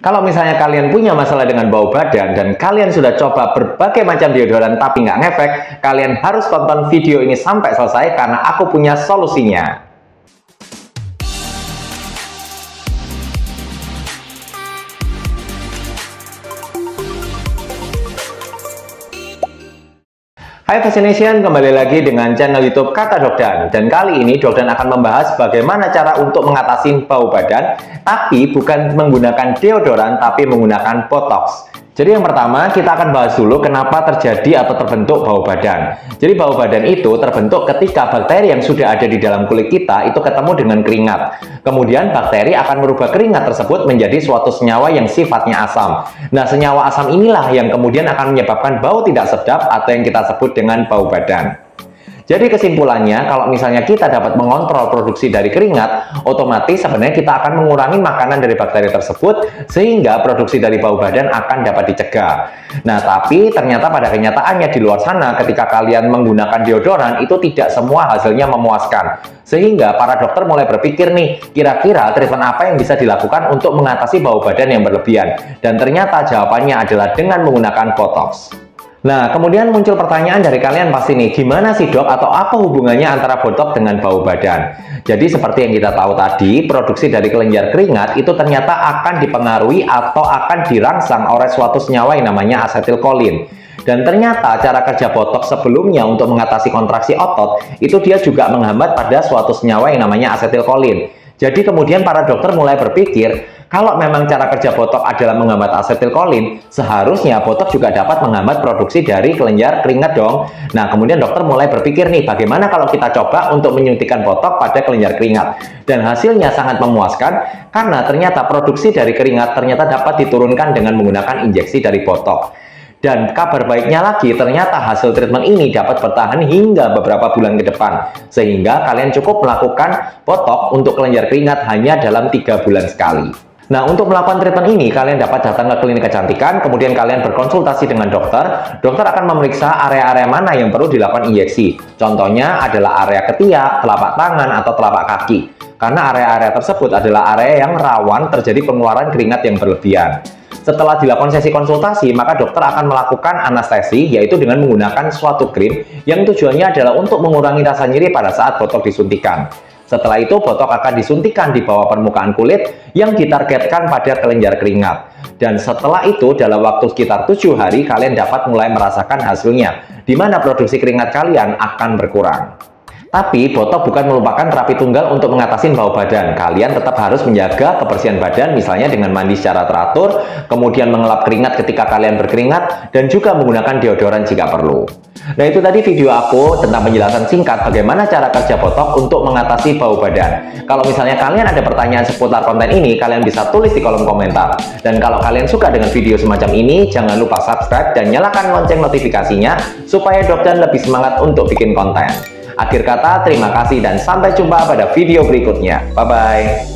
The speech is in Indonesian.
Kalau misalnya kalian punya masalah dengan bau badan dan kalian sudah coba berbagai macam deodoran tapi nggak ngefek, kalian harus tonton video ini sampai selesai karena aku punya solusinya. Hai Fascination, kembali lagi dengan channel YouTube Kata Dokdan. Dan kali ini Dokdan akan membahas bagaimana cara untuk mengatasi bau badan, tapi bukan menggunakan deodoran, tapi menggunakan botox. Jadi yang pertama kita akan bahas dulu kenapa terjadi atau terbentuk bau badan. Jadi bau badan itu terbentuk ketika bakteri yang sudah ada di dalam kulit kita itu ketemu dengan keringat. Kemudian bakteri akan merubah keringat tersebut menjadi suatu senyawa yang sifatnya asam. Nah, senyawa asam inilah yang kemudian akan menyebabkan bau tidak sedap atau yang kita sebut dengan bau badan. Jadi kesimpulannya, kalau misalnya kita dapat mengontrol produksi dari keringat, otomatis sebenarnya kita akan mengurangi makanan dari bakteri tersebut, sehingga produksi dari bau badan akan dapat dicegah. Nah, tapi ternyata pada kenyataannya di luar sana, ketika kalian menggunakan deodoran, itu tidak semua hasilnya memuaskan. Sehingga para dokter mulai berpikir nih, kira-kira treatment apa yang bisa dilakukan untuk mengatasi bau badan yang berlebihan? Dan ternyata jawabannya adalah dengan menggunakan botox. Nah, kemudian muncul pertanyaan dari kalian pasti nih, gimana sih dok atau apa hubungannya antara botox dengan bau badan? Jadi seperti yang kita tahu tadi, produksi dari kelenjar keringat itu ternyata akan dipengaruhi atau akan dirangsang oleh suatu senyawa yang namanya asetilkolin. Dan ternyata cara kerja botox sebelumnya untuk mengatasi kontraksi otot, itu dia juga menghambat pada suatu senyawa yang namanya asetilkolin. Jadi kemudian para dokter mulai berpikir, kalau memang cara kerja botox adalah menghambat asetilkolin, seharusnya botox juga dapat menghambat produksi dari kelenjar keringat dong. Nah, kemudian dokter mulai berpikir nih, bagaimana kalau kita coba untuk menyuntikkan botox pada kelenjar keringat? Dan hasilnya sangat memuaskan, karena ternyata produksi dari keringat ternyata dapat diturunkan dengan menggunakan injeksi dari botox. Dan kabar baiknya lagi, ternyata hasil treatment ini dapat bertahan hingga beberapa bulan ke depan. Sehingga kalian cukup melakukan botox untuk kelenjar keringat hanya dalam 3 bulan sekali. Nah, untuk melakukan treatment ini, kalian dapat datang ke klinik kecantikan, kemudian kalian berkonsultasi dengan dokter. Dokter akan memeriksa area-area mana yang perlu dilakukan injeksi. Contohnya adalah area ketiak, telapak tangan, atau telapak kaki. Karena area-area tersebut adalah area yang rawan terjadi pengeluaran keringat yang berlebihan. Setelah dilakukan sesi konsultasi, maka dokter akan melakukan anestesi, yaitu dengan menggunakan suatu krim yang tujuannya adalah untuk mengurangi rasa nyeri pada saat botox disuntikan. Setelah itu, botox akan disuntikan di bawah permukaan kulit yang ditargetkan pada kelenjar keringat. Dan setelah itu, dalam waktu sekitar 7 hari, kalian dapat mulai merasakan hasilnya, di mana produksi keringat kalian akan berkurang. Tapi, botox bukan merupakan terapi tunggal untuk mengatasi bau badan. Kalian tetap harus menjaga kebersihan badan, misalnya dengan mandi secara teratur, kemudian mengelap keringat ketika kalian berkeringat, dan juga menggunakan deodoran jika perlu. Nah, itu tadi video aku tentang penjelasan singkat bagaimana cara kerja botox untuk mengatasi bau badan. Kalau misalnya kalian ada pertanyaan seputar konten ini, kalian bisa tulis di kolom komentar. Dan kalau kalian suka dengan video semacam ini, jangan lupa subscribe dan nyalakan lonceng notifikasinya, supaya Dokdan lebih semangat untuk bikin konten. Akhir kata, terima kasih dan sampai jumpa pada video berikutnya. Bye-bye.